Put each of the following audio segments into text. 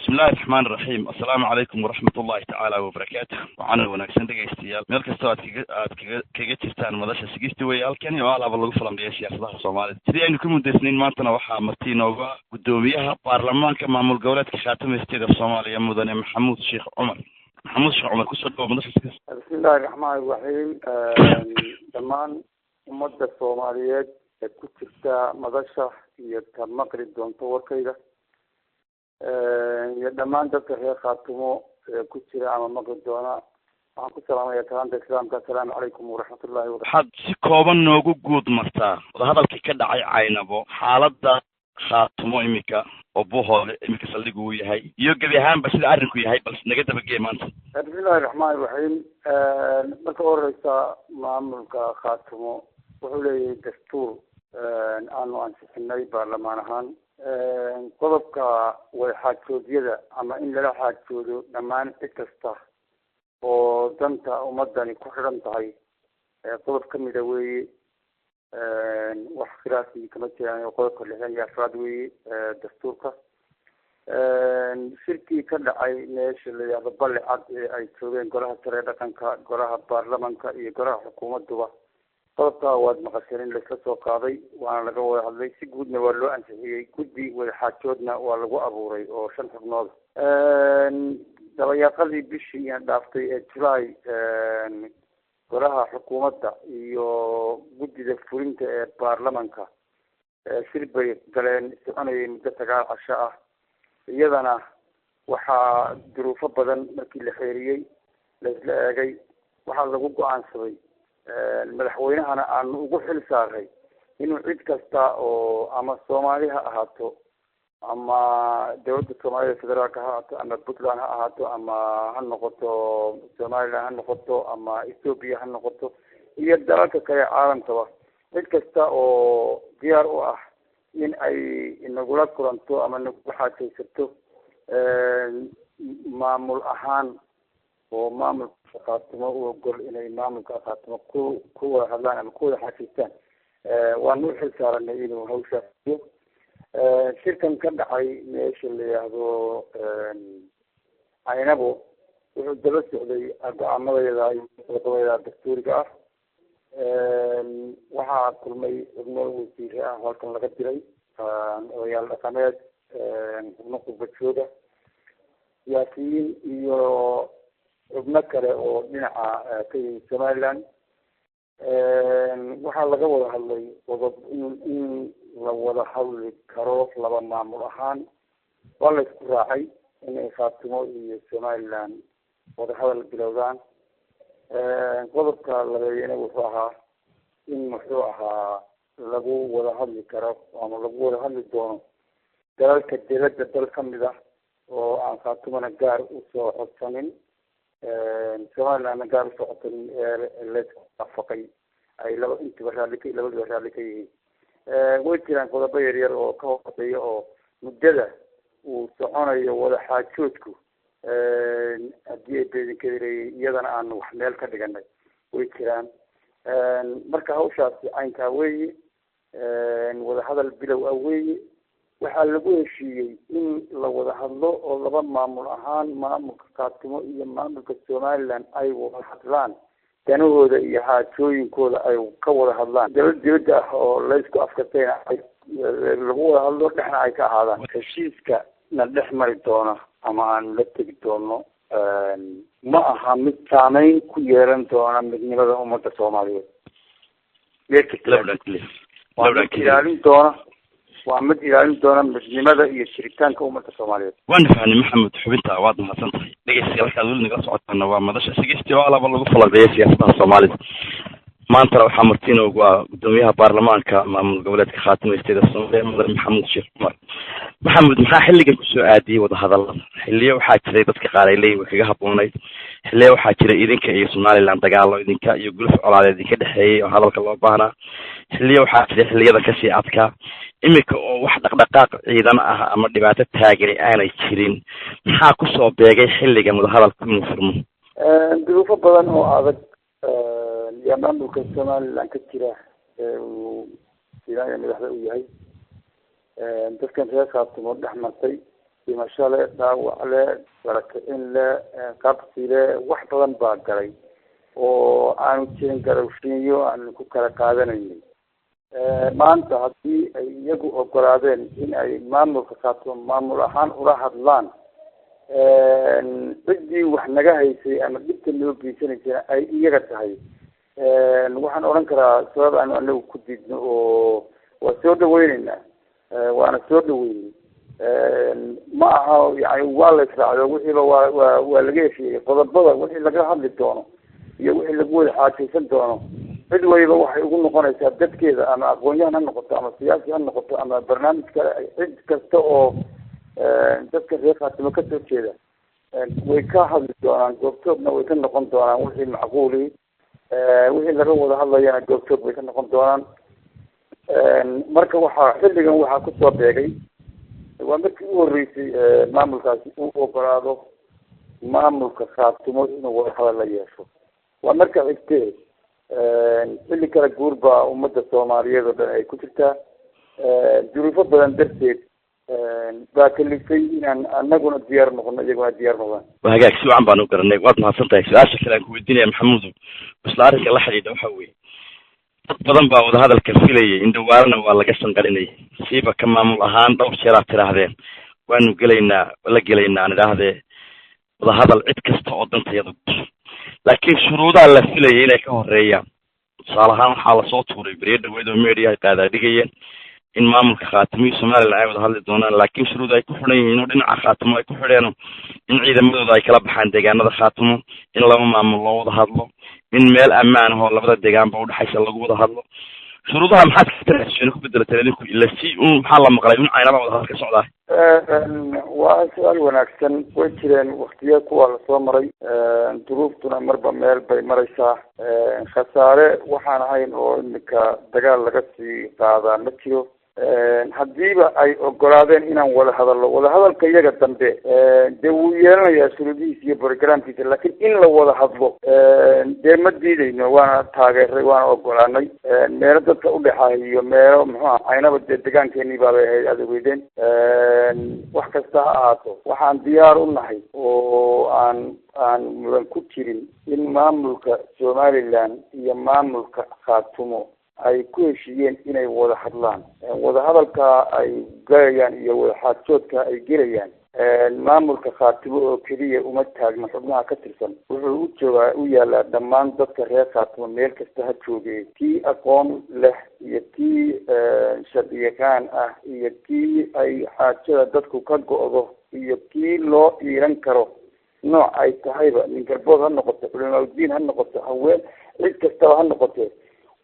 بسم الله الرحمن الرحيم السلام عليكم ورحمة الله تعالى وبركاته وعنا ونكسن دقيستيال مeel kasta aad kaga jirtaan madasha sigisti way halkani waa alaab lagu falanqeeyo siyaasadaha Soomaaliya sidii aynu ku mudaysnayn maantana waxaa marti inooga gudoomiyaha baarlamaanka maamul goboleedka Khaatame State Soomaaliya mudane Maxamuud Sheekh Cumar ku soo dhaw madasha sigisti bismillaahir rahmaanir rahiim dhamaan ummadda Soomaaliyeed ee ku jirta madasha iyo ka maqri doonto warkayga iyo dhamaan dadka reer Khaatumo ku jira ama maqli doona waxaan ku salaamayaa salaanta islaamka assalaamu calaykum waraxmatullaahi waxaad si kooban noogu guud martaa hadalkii ka dhacay Caynabo xaaladda Khaatumo imika oo buuhoole imika saldhig uu yahay iyo gabi ahaanba sida arrinku yahay bal naga dabagee maanta bismillaahir rahmaanir rahiim marka horeysa maamulka Khaatumo wuxuu leeyahay dastuur aanu ansixinay baarlamaan ahaan qodobka way xaajoodyada ama in lala xaajoodo dhammaan cid kasta oo danta ummadani ku xidhan tahay qodob ka mida weeye wax khilaafii kama jiraan qodobka 64 weeye dastuurka shirkii ka dhacay meesha la yidhaahdo Balle Cad ee ay joogeen golaha sare dhaqanka golaha baarlamaanka iyo golaha xukuumadduba qodobka waad maqasheen in la soo qaaday waana laga wada hadlay si guudna waa loo ansixiyay guddi wada xaajoodna waa lagu abuuray oo 5 xubnood dabayaaqadii bishii aan dhaaftay ee July golaha xukuumadda iyo guddida fulinta ee baarlamaanka shir bay galeen soconayay muddo 9 casho ah iyadana waxaa duruufo badan markii la xeeriyay la isla eegay waxaa lagu go'aansaday madaxweynahana aanu ugu xil saaray inuu cid kasta oo ama Soomaali ha ahaato ama dowladda Soomaaliya federaalka ha ahaato ama Puntland ha ahaato ama ha noqoto Soomaaliya ha noqoto ama Ethiopia ha noqoto iyo dalalka kale caalamkaba cid kasta oo diyaar u ah in ay inagula kulanto ama nagu xaajaysato maamul ahaan oo maamulka Khaatumo u ogol inay maamulka Khaatumo ku wada hadlaan ama ku wada xaajistaan waanu xil saaranay inuu hawshaas shirkan ka dhacay meesha la yiraahdo Caynabo wuxuu daba socday go'aamadeeda iyo qodobada dastuuriga ah waxaa kulmay xubno wasiir ah halkan laga diray odayaal dhaqameed xubno qurba-jooga siyaasiyiin iyo xubno kale oo dhinaca ka yimid Somaliland waxaa laga wada hadlay qodob in la wada hadli karo laba maamul ahaan waa la isku raacay inay Khaatumo iyo Somaliland wada hadal bilowdaan qodobka labaadna wuxuu ahaa in muxuu ahaa lagu wada hadli karo ama lagu wada hadli doono dalalka dibadda dal ka mid ah oo aan Khaatumona gaar u soo codsanin Somaliland gaar u soo codsanin la iswaafaqay ay labada raalli ka yihiin way jiraan qodobo yaryar oo ka horeeya oo muddada uu soconayo wada xaajoodku haddii ay beedinkareeyay iyadana aanu wax meel ka dhiganay way jiraan marka hawshaasi caynkaa weeye wada hadal bilow ah weeye waxaa lagu heshiiyey in la wada hadlo oo laba maamul ahaan maamulka Khaatumo iyo maamulka Somaliland ay wada hadlaan danahooda iyo xaajooyinkooda ay ka wada hadlaan dowladda oo la isku afkartayna lagu wada hadlo dhexna ay ka ahaadaan heshiiska na dhex mari doona ama aan la tegi doono ma aha mid saameyn ku yeelan doona midnimada ummadda Soomaaliyeed ilaalin doona waa mid ilaalin doona midnimada iyo jiritaanka ummadda Soomaaliyeed waan fahanay Maxamed xubinta waad mahadsantahay dhageysiga halka weli naga socotana waa madasha sigisti oo alaba lagu falanqeeyo siyaasadaha Soomaalida maanta waxaa martiin ugu gudoomiyaha baarlamaanka maamul goboleedka Khaatame State Soomaaliya mudane Maxamuud Sheekh Cumar maxamed maxaa xilligan kusoo aadiyay wada hadallada xilliyo waxaa jiray dadka qaar ay leeyihiin kaga haboonayd xilliyo waxaa jiray idinka iyo Somaliland dagaalo idinka iyo guluf colaadeed idinka dhexeeyay oo hadalka loo baahnaa xilliyo waxaa jiray xilliyada kasii adkaa imika oo wax dhaqdhaqaaq ciidan ah ama dhibaato taageeray aanay jirin maxaa kusoo beegay xilligan wada hadalka inuu furmo duruufo badan oo adag yaa maamulka Somaliland ka jira uu madaxda u yahay dadkan reer Khaatumo dhex martay dhimasho le, dhaawac le, barakicin le, qabsi le, wax badan baa galay oo aanu jirin garowshiinyo aan ku kala qaadanaynin. maanta haddii ay iyagu ogolaadeen in ay maamulka khaatumo maamul ahaan ula hadlaan, ciddii wax naga haysay ama dhibka noo geysanaysana ay iyaga tahay, waxaan odhan karaa sabab aanu anagu ku diidno oo waa soo dhaweyneynaa, waana soo dhaweynay. ma aha yani waa la israacdo, wixiiba waa laga heshiiyey qodobada, wixii laga hadli doono iyo wixii lagu wada xaajaysan doono, cid waliba waxay ugu noqonaysaa dadkeeda, ama aqoon-yahan ha noqoto, ama siyaasi ha noqoto, ama barnaamij kale, cid kasta oo dadka reer khaatumo kasoo jeeda way ka hadli doonaan, goobtoogna way ka noqon doonaan wixii macquuli, wixii laga wada hadlayana goobtoog way ka noqon doonaan. marka xilligan waxaa kusoo beegay, waa markii u horeysay maamulkaasi uu ogolaado maamulka khaatumo inuu wada hadal la yeesho. waa marka xigtee xilli kala guur baa ummadda soomaaliyeed oo dhan ay ku jirtaa, duruufo badan darteed baa kalifay inaan anaguna diyaar noqono, iyaguna diyaar noqdaan. waa hagaag, si wacan baan u garanay, waad mahadsan tahay. su-aasha kale aan ku weydiinaya maxamuudow, isla arrinka la xidhiidha waxa weeye, dad badan baa wadahadalka filayay, indhawaalana waa laga sanqarinayay, siiba ka maamul ahaan dhowr jeer aad tidhaahdeen waanu gelaynaa, la gelaynaa aan idhaahdee wadahadal cid kasta oo dantayada gasho, laakiin shuruudaha la filayay inay ka horeeyaan. tusaale ahaan waxaa lasoo tuuray beriyo dhaweyd oo media ay qaadaa dhigayeen in maamulka khaatumo iyo somaliland ay wada hadli doonaan, laakiin shuruud ay ku xidhan yihiin oo dhinaca khaatumo ay ku xidheen in ciidamadooda ay kala baxaan deegaanada khaatumo, in laba maamul loo wada hadlo, in meel ammaan ah oo labada deegaanba udhexaysa lagu wada hadlo. shuruudaha maxaad ka taraasheen ku bedelateen idinku, ila si maxaa la maqlay in caynaba wada hadal ka socdaa? waa su-aal wanaagsan. way jireen waktiya kuwa lasoo maray, duruuftuna marba meel bay maraysaa. khasaare waxaan ahayn oo imika dagaal laga sii qaadaa ma jiro. haddiiba ay ogolaadeen inaan wada hadallo, wadahadalka iyaga dambe dee wuu yeelanayaa shuruudihiisa iyo programkiisa, laakiin in la wada hadlo dee ma diidayno, waana taageeray, waana ogolaanay. meelo dadka udhexaay iyo meelo muxuuha caynaba dee deegaankeenii baabay ahayd adegeydeen. wax kasta ha ahaato waxaan diyaar u nahay oo aan mudan ku jirin in maamulka somaliland iyo maamulka khaatumo ay ku heshiiyeen inay wada hadlaan. wadahadalka ay galayaan iyo wadaxaajoodka ay gelayaan, maamulka khaatumo oo keliya uma taagna xubnaha ka tirsan, wuxuu u yaalaa dhammaan dadka reer khaatumo meel kasta ha joogee, kii aqoon leh iyo kii sharciyaqaan ah iyo kii ay xaajada dadku ka go-do iyo kii loo iiran karo nooc ay tahayba, nin galbood ha noqoto, culimaauddiin ha noqoto, haween, cid kastaba ha noqotee.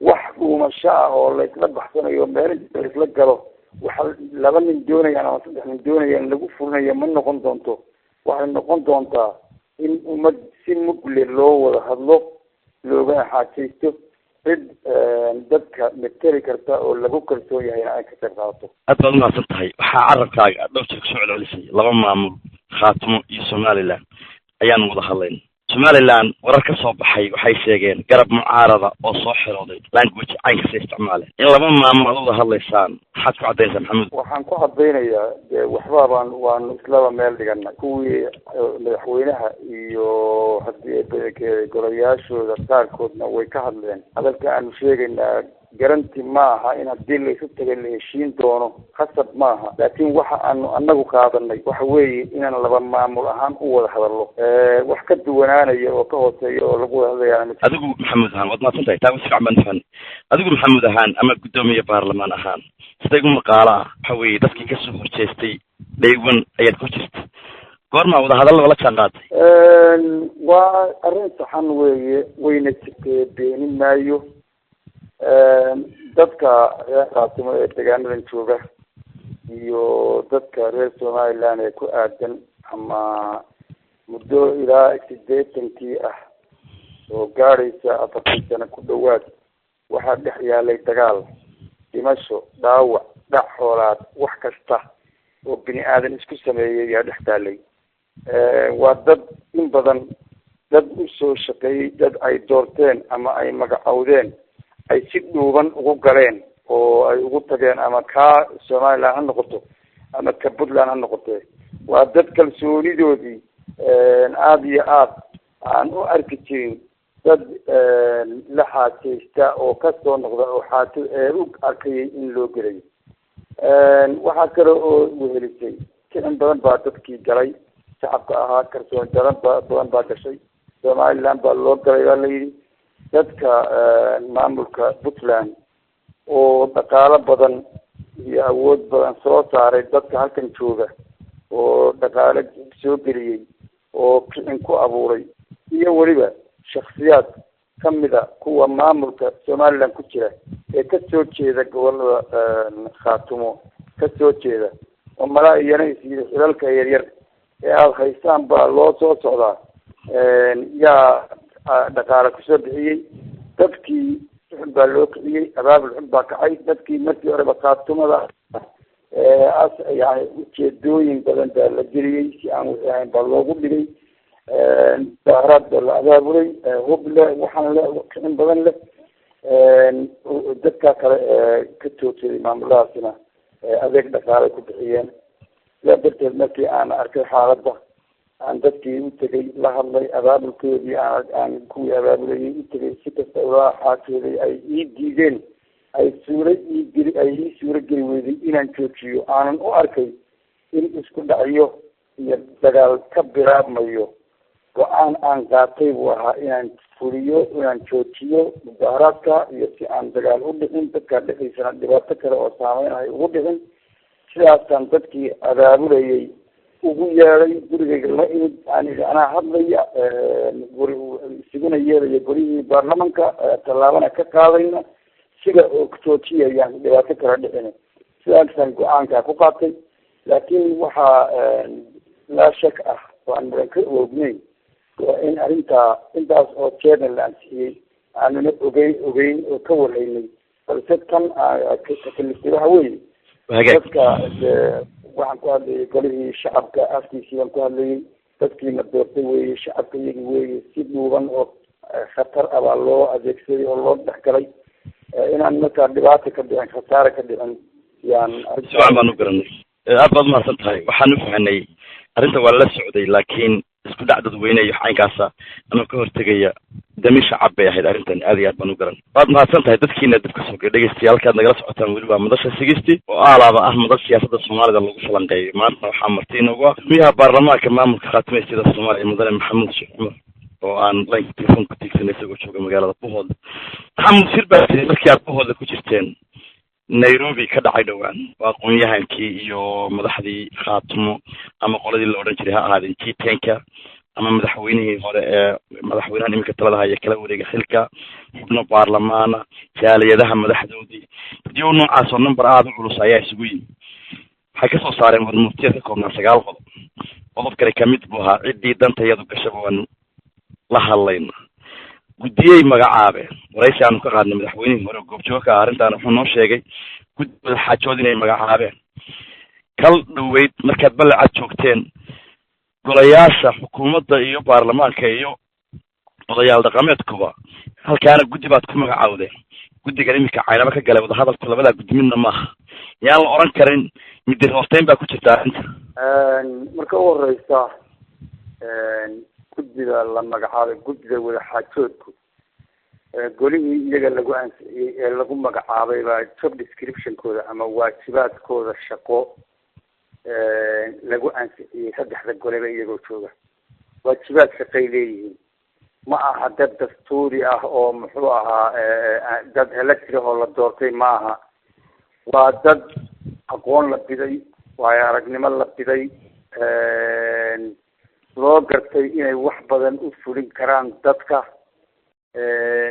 wax dhuumasho ah oo laysla baxsanayo meel laysla galo, waxa laba nin doonayaan ama 3 nin doonayaan lagu furinayo ma noqon doonto. waxay noqon doontaa in ummad si mugle loo wada hadlo, loogana xaajaysto, cid dadka materi karta oo lagu kalsoon yahayna ay ka qayb qaadato. aad baad umahadsan tahay. waxaa carabkaaga dhowr jeer kusoo celcelisay laba maamul, khaatumo iyo somaliland ayaan wada hadlayn. somaliland warar ka soo baxay waxay sheegeen garab mucaarada oo soo xirooday language caynkasta isticmaale in laba maamul aad wada hadlaysaan. maxaad ku caddaynaysaa maxamuud? waxaan ku caddaynayaa dee waanu islaba meel dhiganay. kuwii madaxweynaha iyo haddii golayaashooda qaarkoodna way ka hadleen. hadalka aanu sheegaynaa garanti ma aha in haddii laysu tagay la heshiin doono, khasab ma aha. laakiin waxa aanu anagu qaadanay waxa weeye inaan laba maamul ahaan u wada hadallo. wax ka duwanaanaya oo ka hooseeya oo lagu wada hadlayaa. adigu maxamuud ahaan waad mahadsan tahay, taa si fiican baan fahmay. adigu maxamuud ahaan ama guddoomiye baarlamaan ahaan, sida igu maqaalo ah waxa weeye dadkii kasoo horjeestay dhaywan ayaad ku jirta. goormaa wada hadallaba la jaan qaatay? waa arrin saxan weeye, wayna jirtee beenin maayo. dadka reer khaatumo ee deegaanadan jooga iyo dadka reer somaliland ee ku aadan ama muddo ilaa 80 ah oo gaadhaysa 40 sano ku dhawaad, waxaa dhex yaalay dagaal, dhimasho, dhaawac, dhac xoolaad, wax kasta oo bini aadan isku sameeyay ayaa dhex taalay. waa dad in badan dad u soo shaqeeyey, dad ay doorteen ama ay magacowdeen, ay si dhuuban ugu galeen oo ay ugu tageen, ama ka somaliland ha noqoto ama ka puntland ha noqotee. waa dad kalsoonidoodii aada iyo aad aan u arki jirin dad la xaajeysta oo kasoo noqda oo xaajo u arkayay in loo gelayo waxaa kale oo wehelisay kicin badan baa dadkii galay shacabka ahaa kalsooni badan baa gashay somaliland baa loo galay baa layidhi dadka maamulka puntland oo dhaqaalo badan iyo awood badan soo saaray dadka halkan jooga oo dhaqaalo soo geliyey oo kicin ku abuuray iyo weliba shaksiyaad kamida kuwa maamulka somaliland ku jira ee kasoo jeeda gobolada khaatumo kasoo jeeda oo malaa iyana isyidhi xilalka yaryar ee aada haystaan baa loo soo socdaa yaa dhaqaale kusoo bixiyey dadkii xun baa loo kiciyey abaabul xun baa kacay dadkii markii horeba khaatumada yani ujeedooyin badan baa la geliyey si aan wixii ahayn baa loogu dhigay daaraad baa la abaabulay hub leh waxaan le kicin badan leh dadka kale ka toogsaday maamuladaasina adeeg dhaqaalay ku bixiyeen sidaa darteed markii aan arkay xaaladda aan dadkii u tegay la hadlay abaabulkoodii aan kuwii abaabulayay u tegay si kasta ula xaajooday ay ii diideen ay ii suuro geli weyday inaan joojiyo aanan u arkay in isku dhacyo iyo dagaal ka bilaabmayo go-aan aan qaatay buu ahaa inaan fuliyo inaan joojiyo mudaaharaadka iyo si aan dagaal u dhicin dadkaa dhexdiisana dhibaato kale oo saameyn ay ugu dhicin sidaasaan dadkii abaabulayay ugu yeeday gurigayga la imid anaa hadlaya isuguna yeedaya golihii baarlamanka tallaabana ka qaadayna sida oo joojiyayaan dhibaato kala dhicin sidaasaan go-aankaa ku qaatay laakiin waxaa laa shak ah oo aan mudan ka oogneyn in arrintaa intaas oo jeerna la ansixiyey aanuna ogeyn oo ka waraynay balse tan kalistay waxa weeye dadka waxaan ku hadlayay golihii shacabka afkiisii baan ku hadlayay dadkiina doortay weeye shacabka iyagi weeye si dhuuban oo khatar ah baa loo adeegsaday oo loo dhexgalay inaan markaa dhibaata ka dhicin khasaare ka dhicin yaan sifican baan u garanay aad baad umahadsan tahay waxaan u fahanay arrinta waa la socday laakiin isku dhac dadweyne iyo caynkaasa anoo ka hortegaya dami shacab bay ahayd arrintan aad iyo aad baan u garan waad mahadsan tahay dadkiina dib kasoo dhegeystayaal nagala socotaan weli waa madasha sigisti oo aalaaba ah madal siyaasadda soomaalida lagu falanqeeyo maanta waxaa marti inoogu ah gudoomiyaha baarlamaanka maamulka khaatimaystada soomaaliya mudane maxamuud sheekh cumar oo aan laynka telefoon ku tiigsanay isagoo jooga magaalada buhoodle maxamuud shir baa tiri markii aad buhoodle ku jirteen nairobi ka dhacay dhowaan waa aqoon-yahankii iyo madaxdii khaatumo ama qoladii la odhan jiray ha ahaadeen G10-ka ama madaxweynihii hore ee madaxweynaha iminka talada haya kala wareega xilka xubno baarlamaana jaaliyadaha madaxdoodii video noocaas oo number aad u culus ayaa isugu yimi waxay kasoo saareen warmurtiyeed ka koobnaa 9 qodob kale kamid buu ahaa ciddii danta iyadu gashaba waan la hadlayna guddiyey magacaabeen waraysi aanu ka qaadnay madaxweynihii hore goobjooga arrintan wuxuu noo sheegay guddi madaxaajood inay magacaabeen kal dhaweyd markaad ballacaad joogteen golayaasha xukuumadda iyo baarlamaanka iyo odayaal dhaqameedkuba halkaana guddi baad ku magacaawdeen guddigan iminka caynaba ka galay wadahadalku labadaa guddi midna maaha yaan la oran karin midir hoosteyn baa ku jirta arrinta marka u horeysa guddida la magacaabay guddida wadaxaajoodku golihii iyaga lagu ansixiyey ee lagu magacaabay baa job description-kooda ama waajibaadkooda shaqo lagu ansixiyey 3 goleba iyagoo jooga waajibaad shaqay leeyihiin ma aha dad dastuuri ah oo muxuu ahaa dad electric oo la doortay ma aha waa dad aqoon la biday waayo aragnimo la biday loo gartay inay wax badan u fulin karaan dadka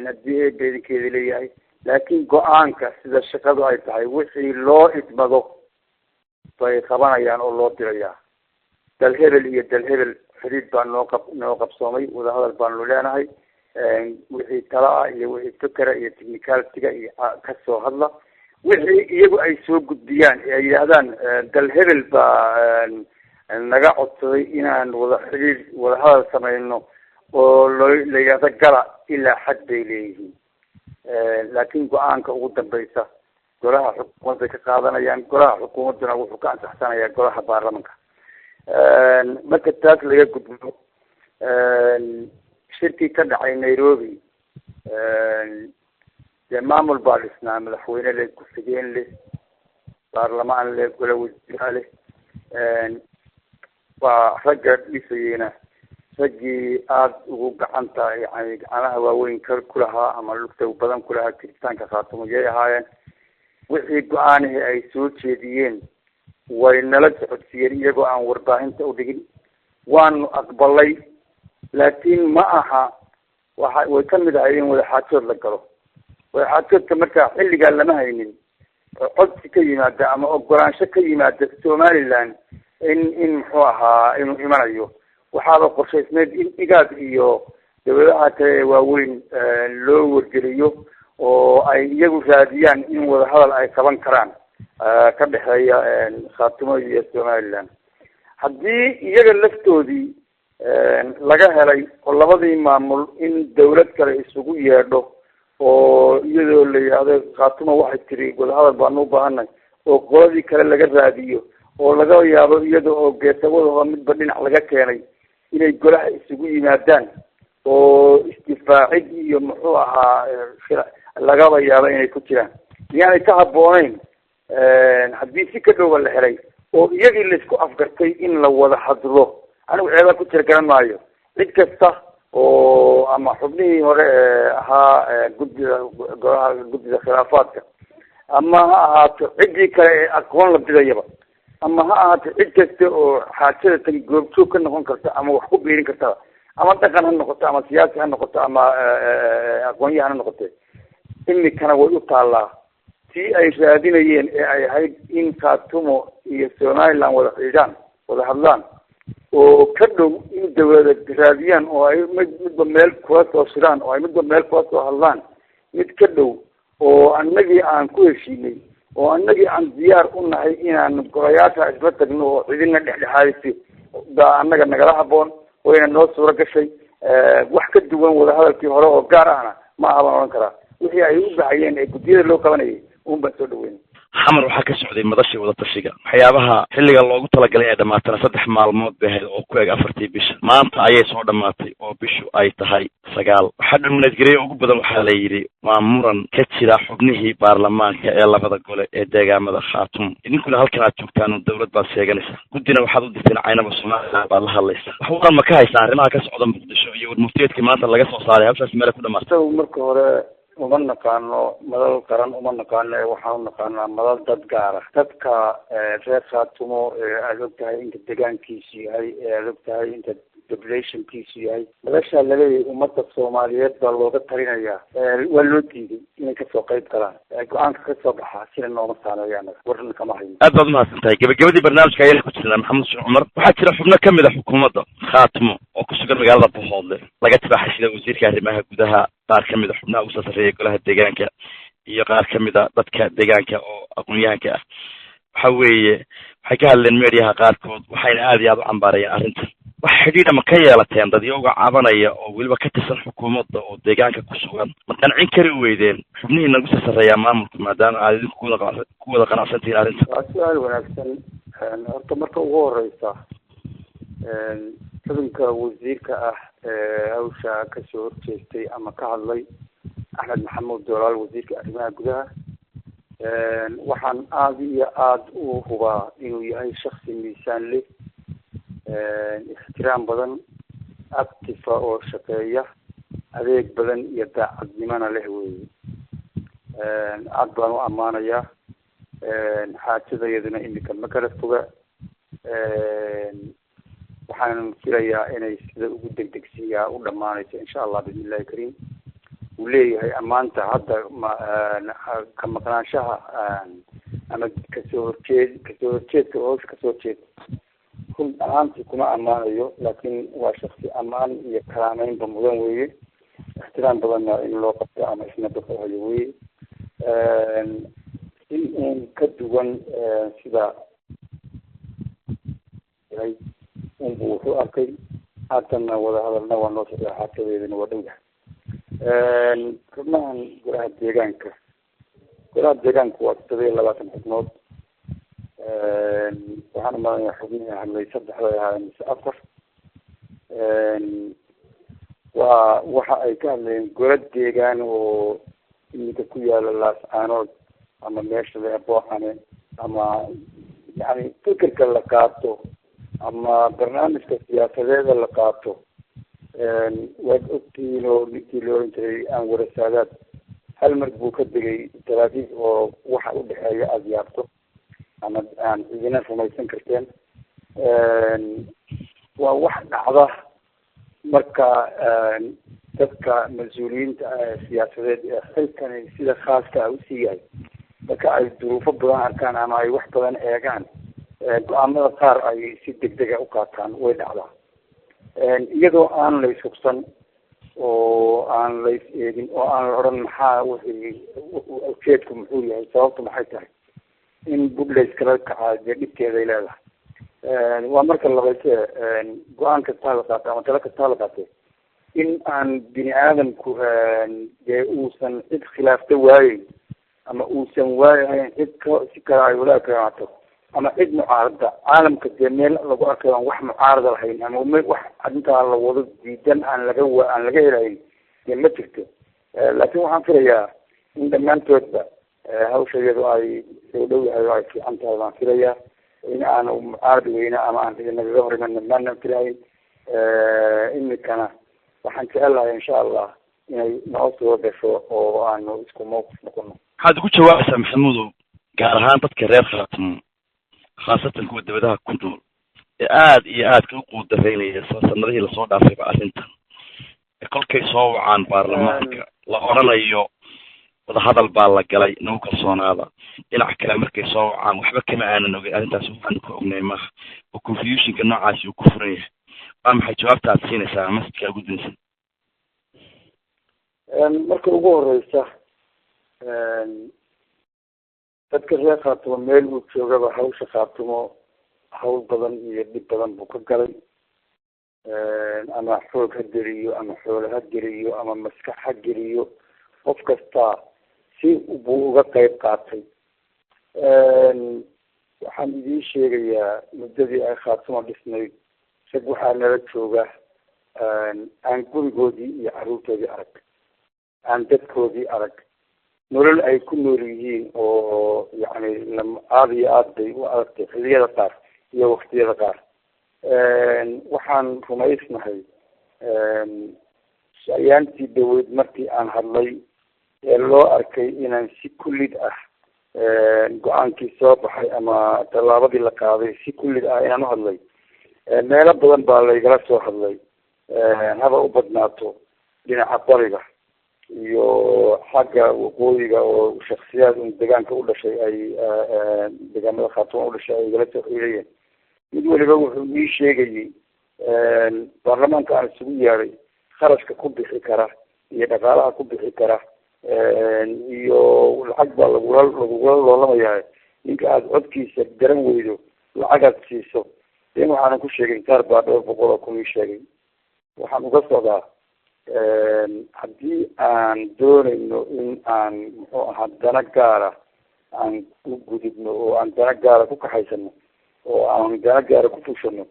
haddii ay beedinkeeda leeyahay laakiin go-aanka sida shaqadu ay tahay wixii loo idmado bay qabanayaan oo loo dirayaa dal hebel iyo dal hebel xiriid baa noo qabsoomay wadahadal baanu leenahay wixii tala ah iyo wixii fikra iyo technicalitiga iyo kasoo hadla wixii iyagu ay soo gudbiyaan ee ay yidhaahdaan dal hebel baa naga codsaday inaan wadahadal samayno oo la yidhahdo gala ilaa xad bay leeyihiin laakiin go-aanka ugu dambeysa golaha xukuumadda ka qaadanayaan golaha xukuumadduna wuxuu ka ansaxsanayaa golaha baarlamanka marka taas laga gudbo shirkii ka dhacay Nairobi dee maamul baa dhisnaa, madaxweyne leh, ku-xigeen leh, baarlamaan leh, gole wasiir leh. waa ragga dhisayena raggii aada ugu gacanta yani gacanaha waaweyn ku lahaa ama lugta badan ku lahaa jiritaanka khaatumo yay ahaayeen. wixii go-aanihii ay soo jeediyeen way nala socodsiiyeen iyagoo aan warbaahinta u dhigin, waanu aqbalay. laakiin ma aha way ka mid ahay in wadaxaajood la galo. wadaxaajoodka markaa xilligaa lama haynin codsi ka yimaada ama ogolaansho ka yimaada Somaliland in muxuu ahaa inuu imanayo. waxaaba qorshaysneed in igaad iyo dawladaha kale waaweyn loo wargeliyo oo ay iyagu raadiyaan in wadahadal ay qaban karaan ka dhexeeya khaatumo iyo Somaliland. haddii iyaga laftoodii laga helay oo labadii maamul in dawlad kale isugu yeedho oo iyadoo la yidhaahdo khaatumo waxay tiri wadahadal baanu u baahanay oo qoladii kale laga raadiyo oo laga yaabo iyada oo geesawadaho midba dhinac laga keenay inay golaha isugu yimaadaan oo isdifaacid iyo muxuu ahaa lagaba yaabo inay ku jiraan. miyaanay ka habbooneyn haddii si ka dhowba la helay oo iyagii laisku afgartay in la wada hadlo? anigu ceebaa ku jira garan maayo. cid kasta oo ama xubnihii hore ahaa guddida khilaafaadka, ama ha ahaato ciddii kale ee aqoon la bidayaba, ama ha ahaato cid kasta oo xaajada tan goobjoog ka noqon karta ama wax ku biirin kartaba, ama dhaqan ha noqoto ama siyaasi ha noqoto ama aqoonyahan ha noqote, imikana way u taallaa tii ay raadinayeen ee ay ahayd in khaatumo iyo Somaliland wada xidhaan, wada hadlaan, oo ka dhow in dawlada raadiyaan oo ay midba meel kula soo shiraan oo ay midba meel kula soo hadlaan. mid ka dhow oo annagii aan ku heshiinay oo annagii aan diyaar u nahay inaan golayaasha isla tagno oo cidina dhexdhexaadisay baa annaga nagala habboon, wayna noo suuro gashay. wax ka duwan wadahadalkii hore oo gaar ahna ma aha baan odhan karaa. wixii ay u baxayeen ee guddiyada loo qabanayay un baan soo dhaweyn. xamar waxaa ka socday madashii wadatashiga. waxyaabaha xilliga loogu talagalay ee dhamaatana 3 maalmood bay ahayd oo ku eg 4 bisha. maanta ayay soo dhamaatay oo bishu ay tahay 9. waxaa dhammaadgeliyay ugu badan waxaa la yidhi waa muran ka jira xubnihii baarlamaanka ee labada gole ee deegaamada Khaatumo. idinkuna halkan aad joogtaan oo dawlad baad sheeganaysa, guddina waxaad u dirteen caynaba Soomaaliland baad la hadlaysa. wax waran ma ka haysaan arrimaha ka socda Muqdisho iyo warmurtiyeedkii maanta laga soo saaray hawshaas meel ku dhamaatay? marka hore uma naqaano madal qaran, uma naqaano waxaan u naqaanaa madal dad gaara. dadka reer Khaatumo aad og tahay inta deegaankiisu yahay, aad og tahay inta populationkiisu yahay. madashaa laleeyahay ummadda Soomaaliyeed baa looga talinayaa. waa loo diiday inay kasoo qayb galaan. go-aanka kasoo baxaa sina nooma saameeyaan, warna kama hayno. aad baad umahadsan tahay. gabagabadii barnaamijka ayayna ku jirnaa. maxamed sheekh cumar, waxaa jira xubno kamid a xukuumadda Khaatumo oo ku sugan magaalada Bohoodle. laga tibaaxay sida wasiirka arrimaha gudaha, qaar kamid a xubnaha ugu soo sarreeya golaha deegaanka iyo qaar kamid a dadka deegaanka oo aqoon-yahanka ah. waxa weeye waxay ka hadleen meediyaha qaarkood, waxayna aada iyo aada u cambaarayeen arrintan. wax xidhiidha ma ka yeelateen dad iyaga cabanaya oo weliba ka tirsan xukuumadda oo deegaanka ku sugan? ma qancin kari weydeen xubnihii nagu soo sarreeyaa maamulka maadaama aad idinku ku wada qanacsan tihiin arrintan? waa su-aal wanaagsan. horta marka ugu horeysa xubinka wasiirka ah hawsha kasoo horjeestay ama ka hadlay Axmed Maxamuud Doolaal, wasiirka arrimaha gudaha, waxaan aada iyo aada u hubaa inuu yahay shaksi miisaan leh, ixtiraam badan, actifa oo shaqeeya, adeeg badan iyo daacadnimona leh weeye. aada baan u ammaanayaa. xaajadayaduna imika ma kala foga. waxaan filayaa inay sida ugu degdegsiyaa u dhamaanayso insha allah bismillahi kariim. uu leeyahay ammaanta hadda ka maqnaanshaha ama kasoo horjeedka hawsha kasoo horjeeda run ahaantii kuma ammaanayo, laakiin waa shaksi ammaan iyo kalaameynba mudan weeye. ixtiraam badanna in loo qabto ama isna dadka hayo weeye. si uun ka duwan sida unbu wuxuu arkay. haatana wadahadalna waa noo socdaa, xaakadeedana waa dhow yahay. xubnahan golaha deegaanka waa 27 xubnood. waxaan umalayaa xubnihi hadlay 3 bay ahaayeen mise 4 waa waxa ay ka hadlayeen golad deegaan oo iminka ku yaala laascaanood ama meesha le booxane ama yani fikirka la qaato ama barnaamijka siyaasadeeda la qaato waad ogtihiin oo ninkii la oran jiray Anwar Saadaad hal mar buu ka degay talaadiid oo waxa u dhexeeya aada yaabto ama aan idina rumaysan karteen waa wax dhacda marka dadka mas-uuliyiinta siyaasadeed ee xilkani sida khaaska u sii yahay marka ay duruufo badan arkaan ama ay wax badan eegaan go-aanada qaar ay si degdega u qaataan way dhacdaa iyadoo aan lays hubsan oo aan lays eegin oo aan la odhan maxaa wixii ujeedku muxuu yahay sababtu maxay tahay in bud layskala kacaa dee dhibkeeday leedahay waa marka labayse go-aan kastaa la qaatay ama talo kastaa la qaatay in aan bini aadamku dee uusan cid khilaafta waayeyn ama uusan waayahayn cid si kale ay walaag ka imaato ama cid mucaarada caalamka dee meel lagu arkay aan wax mucaarada lahayn ama wax arrintaa la wado diidan aan laga helayn dee ma jirto laakiin waxaan filayaa in dhammaantoodba hawsha iyadu ay soo dhow yahay oo ay fiican tahay baan filayaa in aan mucaarad weyne ama aan nagaga hor iman maanan filahayn imikana waxaan jecelahay insha allah inay noo soo gasho oo aanu isku mawqif noqono. waxaad ugu jawaabaysaa maxamuudow gaar ahaan dadka reer khaatimo khaasatan kuwa dabadaha ku nool ee aada iyo aadka u quudaraynaya sanadihii lasoo dhaafayba arrintan kolkay soo wacaan baarlamaanka la odhanayo wadahadal baa la galay nagu kalsoonaada dhinac kale markay soo wacaan waxba kama aanan ogay arrintaas waxaan ka ognay maaha oo confusionka noocaasi uu ku furan yahay waa maxay jawaabta aad siinaysaa masjidka ugu dinsan marka ugu horeysa dadka reer khaatimo meel uu joogaba hawsha khaatimo hawl badan iyo dhib badan buu ka galay ama xoog ha geliyo ama xoolo ha geliyo ama maskax ha geliyo qof kasta si buu uga qayb qaatay waxaan idiin sheegayaa muddadii ay khaatimo dhisnayd rag waxaa nala jooga aan gurigoodii iyo carruurtoodii arag aan dadkoodii arag nolol ay ku nool yihiin oo yani aada iyo aada bay u adagtay xilliyada qaar iyo waktiyada qaar waxaan rumaysnahay ayaantii dhaweyd markii aan hadlay ee loo arkay inaan si kullid ah go-aankii soo baxay ama tallaabadii la qaaday si kullid ah inaan u hadlay meelo badan baa laygala soo hadlay haba u badnaato dhinaca bariga iyo xagga waqooyiga oo shaksiyaad deegaanka u dhashay ay deegaamada khaatimo u dhashay ay igala soo xiilayeen mid waliba wuxuu ii sheegayey baarlamaanka aan isugu yeeday kharashka ku bixi kara iyo dhaqaalaha ku bixi kara iyo lacag baa lagula loolamayaa ninka aada codkiisa garan weydo lacagaad siiso den waxaanan ku sheegay qaar baa 200 kun ii sheegay waxaan uga socdaa haddii aan doonayno in aan muxuu ahaa dana gaara aan u gudubno oo aan dana gaara ku kaxaysano oo aan dana gaara ku fushano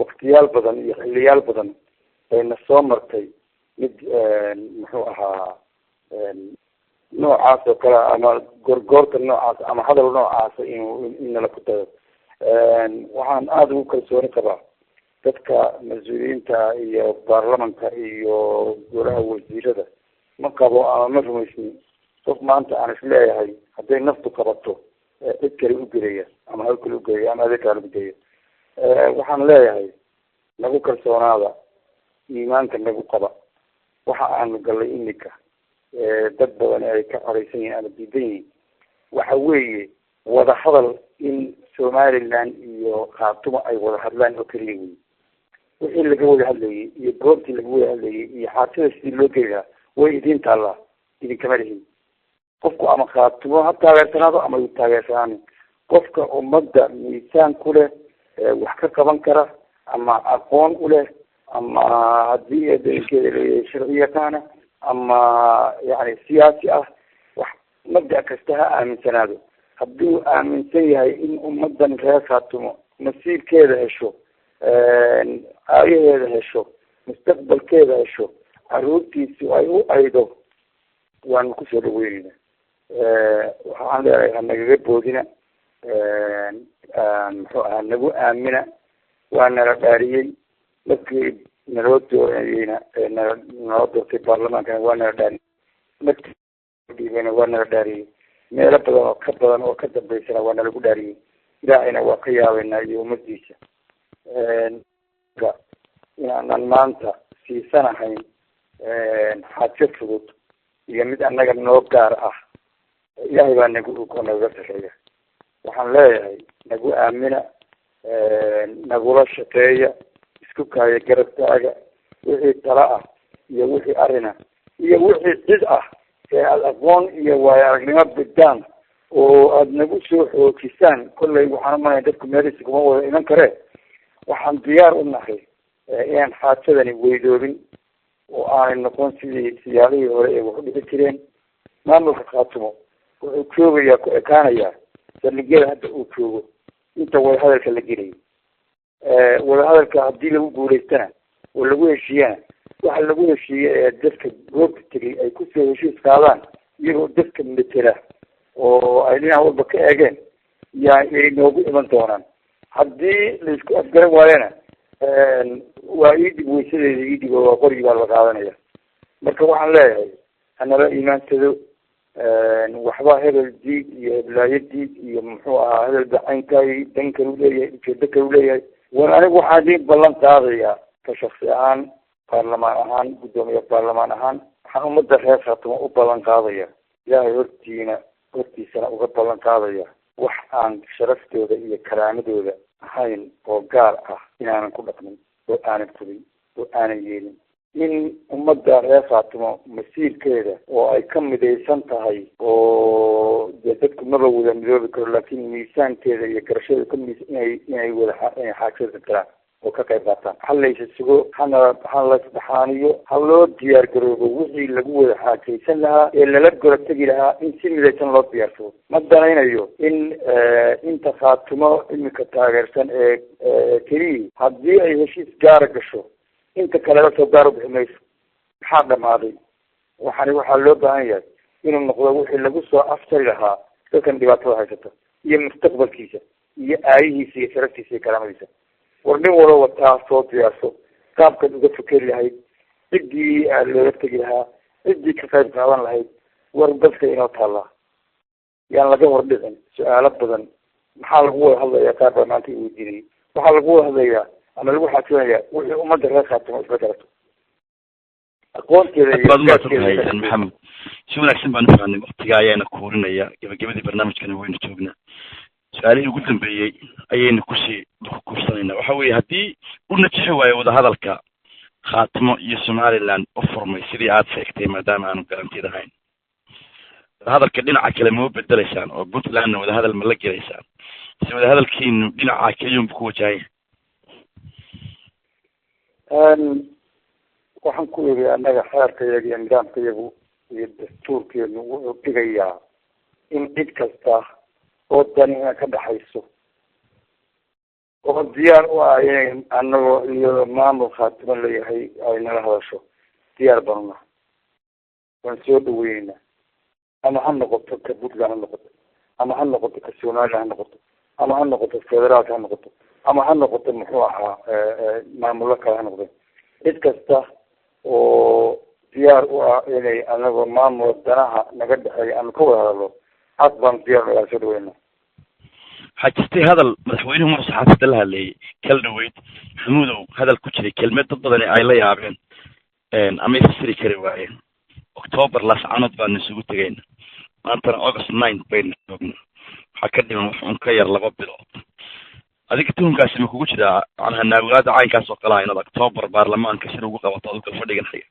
waktiyaal badan iyo xiliyaal badan bayna soo martay mid muxuu ahaa noocaas oo kale ama gorgoorta noocaas ama hadal noocaasa in nala ku dayo waxaan aada ugu kalsooni qabaa dadka mas-uuliyiinta iyo baarlamanka iyo golaha wasiirada ma qabo ama ma rumaysnin qof maanta aan isleeyahay hadday naftu qabato cid kale u gelaya ama hawl kale ugelaya ama adeeg kale ugeeya waxaan leeyahay nagu kalsoonaada iimaanka nagu qaba waxa aanu galay imika dad badan ay ka coreysan yihiin ama diidan yihiin waxa weeye wada hadal in somaliland iyo khaatimo ay wada hadlaan oo keliya wey wixii laga wada hadlayay iyo goobtii laga wada hadlayay iyo xaasida sidii loo geli lahaa way idiin taallaa idinkama lihin qofku ama khaatimo ha taageersanaado ama yu taageersanaanin qofka ummadda miisaan ku leh wax ka qaban kara ama aqoon u leh ama haddii dalinkeeda leeyahay sharci yaqaana ama yani siyaasi ah wax mabda kasta ha aaminsanaado hadduu aaminsan yahay in ummadan reer khaatumo nasiibkeeda hesho, aayaheeda hesho, mustaqbalkeeda hesho, caruurtiisu ay u aydo, waanu kusoo dhaweynayna. waxaan leeyahay hanagaga boodina, muxuu ahaa nagu aamina. waa nala dhaariyey markii naloo doonayeyna, naloo doortay baarlamaankana waa nala dhaariyey, markii dhiibana waa nala dhaariyey, meelo badan oo ka badan oo ka dambeysana waa nalagu dhaariyey. ilaahayna waa ka yaabeynaa iyo ummadiisa inaanan maanta siisanahayn xaajo fudud iyo mid annaga noo gaar ah. ilaahay baa nagu og oo nagaga sarreeya. waxaan leeyahay nagu aamina, nagula shaqeeya, isku kaaya garabtaaga, wixii tala ah iyo wixii arina iyo wixii cid ah ee aada aqoon iyo waayo aragnimo bidaan oo aada nagu soo xoojisaan. kollay waxaan umalaya dadku meeliisa kuma wada iman kare. waxaan diyaar u nahay inaan xaajadani weydoobin oo aanay noqon sidii siyaalihii hore ee wax u dhici jireen. maamulka khaatumo wuxuu joogayaa ku ekaanayaa saldhigyada hadda uu joogo inta wadahadalka la gelay. wadahadalka haddii lagu guulaystana oo lagu heshiiyana, waxa lagu heshiiyey ee dadka goobta tegay ay kusoo heshiis qaadaan iyagoo dadka metela oo ay dhinac walba ka eegeen yay noogu iman doonaan. haddii laisku afgaran waayana waa iidib weysadeeda iidib waa qorigii baa la qaadanaya. marka waxaan leeyahay hanala iimaansado. waxba hebel diid iyo heblaayo diid iyo muxuu ahaa hebel bacaynkaay dan kalu leeyahay, ujeedo kalu leeyahay. war anigu waxaan idin ballan qaadayaa ka shaksi ahaan, baarlamaan ahaan, guddoomiye baarlamaan ahaan, waxaan ummadda reer khaatumo u ballan qaadaya, ilaahay hortiisana uga ballan qaadaya wax aan sharaftooda iyo karaamadooda ahayn oo gaar ah inaanan ku dhaqmin, oo aanan fudin, oo aanan yeelin. in ummadda reer khaatumo masiirkeeda oo ay ka midaysan tahay, oo dee dadku maba wada midoobi karo, laakiin miisaankeeda iyo garashadeeda ka inay xaajada galaan oo ka qayb qaataan. ha laysa sugo, ha laisdhaxaaniyo, ha loo diyaar garoobo wixii lagu wada xaajaysan lahaa ee lala gora tegi lahaa in si midaysan loo diyaarsado. ma danaynayo in inta khaatumo imika taageersan ee keliya haddii ay heshiis gaara gasho inta kaleba soo gaar u bixi mayso. maxaa dhamaaday? waxaa loo baahan yahay inuu noqdo wixii lagu soo afjari lahaa dadkan dhibaatada haysata iyo mustaqbalkiisa iyo aayihiisa iyo sharaftiisa iyo karaamadiisa. war nin walo wataa soo diyaarso qaabkaad uga fikeri lahayd, ciddii looga tegi lahaa, ciddii ka qayb qaadan lahayd. war dadka inoo taallaa, yaan laga hor dhicin su-aalo badan. maxaa lagu wada hadlayaa? qaar baa maanta iweydiinayay. waxaa lagu wada hadlayaa ama lagu xaajinayaa wixii ummadda reer khaatumo isla garato, aqoonteeda iyo maxamed. si wanaagsan baan ufahanay. waktiga ayaana kuurinaya, gabagabadii barnaamijkana waynu joognaa. su-aalihii ugu dambeeyey ayaynu kusii kuursanayna. waxa weeye haddii u najixi waayo wadahadalka khaatumo iyo somaliland u furmay sidii aada sheegtay, maadaama aanu garantid ahayn, wadahadalka dhinaca kale ma bedelaysaan oo puntlandna wadahadal ma la gelaysaan? si wadahadalkiinu dhinaca keliyunba ku wajahaya? waxaan ku iri annaga xeerkayaga iyo nidaamkayagu iyo dastuurkeenu wuxuu dhigayaa in cid kasta oo danina ka dhaxayso oo diyaar u ah inay anagoo iyo maamul khaatumo leeyahay ay nala hadasho, diyaar banuna waan soo dhaweyneyna. ama ha noqoto ka puntland ha noqoto, ama ha noqoto ka somaliland ha noqoto, ama ha noqoto federaalka ha noqoto, ama ha noqoto muxuu ahaa maamullo kale ha noqdo. cid kasta oo diyaar u ah inay anagoo maamul danaha naga dhexeeya ama ka wada hadalo, aad baan diyaar nagaa soo dhaweyna. waxaa jirtay hadal madaxweynuhu mar saxaafadda la hadleeyay kala dhaweyd maxamuudow, hadal ku jiray kelmed dad badani ay la yaabeen ama ifasiri kari waayeen. octoobar laascanood baanu isugu tegayna, maantana august 9 baynu joogna. waxaa ka dhiman wax un ka yar 2 bilood. adiga tuhunkaasi ma kugu jiraa macnaha naawilaada caynkaas oo kale ah inaad octoobar baarlamaanka shir ugu qabato aduu kala fadhigan haya?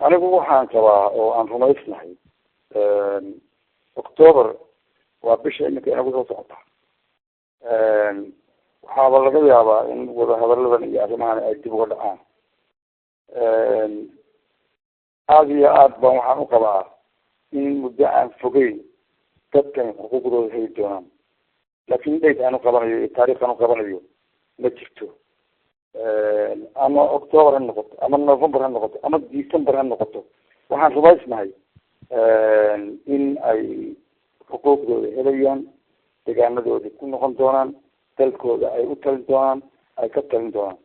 anigu waxaan qabaa oo aan rumaysnahay octoobar waa bisha iminka inagu soo socota. waxaaba laga yaabaa in wadahadaladan iyo arrimahan ay dib uga dhacaan. aada iyo aad baan waxaan u qabaa in muddo aan fogeyn dadkan xuquuqdooda heli doonaan. laakiin date aanu qabanayo iyo taariikh aanu qabanayo ma jirto. ama October ha noqoto, ama November ha noqoto, ama December ha noqoto, waxaan rumaysnahay in ay xuquuqdooda helayaan, deegaanadoodii ku noqon doonaan, dalkooda ay u talin doonaan, ay ka talin doonaan.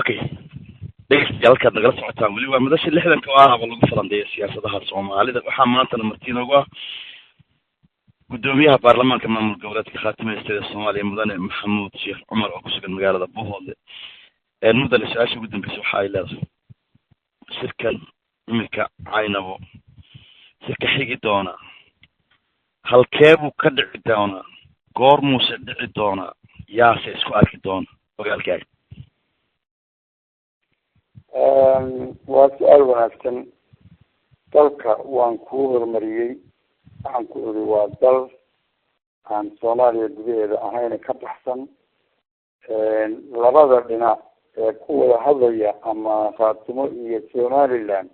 Okay, dhegeystayaal nagala socotaan weli waa madasha 60 oo ah lagu falandeeyo siyaasadaha Soomaalida. waxaa maantana martiin ugu ah gudoomiyaha baarlamaanka maamul goboleedka Khaatime ee Soomaaliya mudane Maxamuud Sheekh Cumar oo ku sugan magaalada Bohol. mudane su-aasha ugu dambaysa waxa ay leedahay shirkan imika Caynabo shirka xigi doona halkee buu ka dhici doonaa, goormuuse dhici doonaa, yaase isku arki doona ogaalkaaga? waa su-aal wanaagsan. dalka waan kuu horumariyey, waxaan ku iri waa dal aan Soomaaliya gudaheeda ahayn ka baxsan. labada dhinac ee ku wada hadlaya ama Khaatimo iyo Somaliland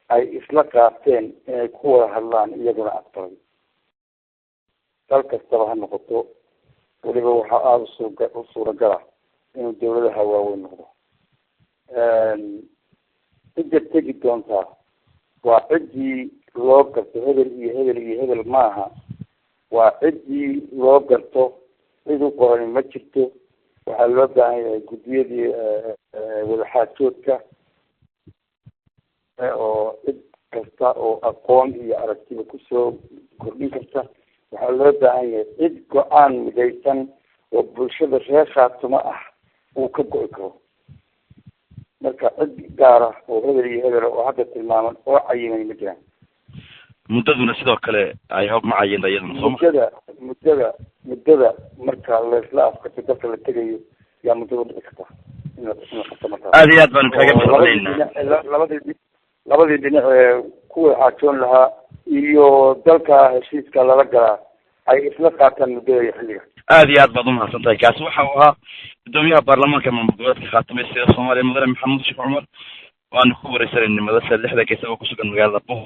ay isla qaateen inay ku wada hadlaan iyaguna aqbalay. dal kastaba ha noqoto, weliba waxaa aada u suuragala inuu dawladaha waaweyn noqdo. cidda tegi doontaa waa ciddii loo garto hebel iyo hebel iyo hebel maaha. waa ciddii loo garto, cid u qoran ma jirto. waxaa loo baahan yahay guddiyadii wadaxaajoodka oo cid kasta oo aqoon iyo aragtiba kusoo kordhin karta. waxaa loo baahan yahay cid go-aan midaysan oo bulshada reer Khaatimo ah uu ka go-i karo. marka cid gaara oo hebel iyo hebel oo hadda tilmaaman oo cayimay ma jiraan. muddaduna sidoo kale ay hog macayeen iyaduna Soomaa. muddada marka laysla afkarto dadka la tegayo yaa muddada dhici karta in la qabto markaa. aad iyo aad baan kaaga mahadcelinaynaa. labadii dhinac ee kuwa xaajoon lahaa iyo dalka heshiiska lala galaa ay isla qaataan muddada iyo xilliga. aad iyo aad baad umahadsan tahay. kaasi waxa uu ahaa gudoomiyaha baarlamaanka maamul goboleedka Khaatime ee Soomaaliya mudane Maxamuud Sheekh Cumar. waanu ku wareysanay madasha 60 isagoo ku sugan magaalada Bohol.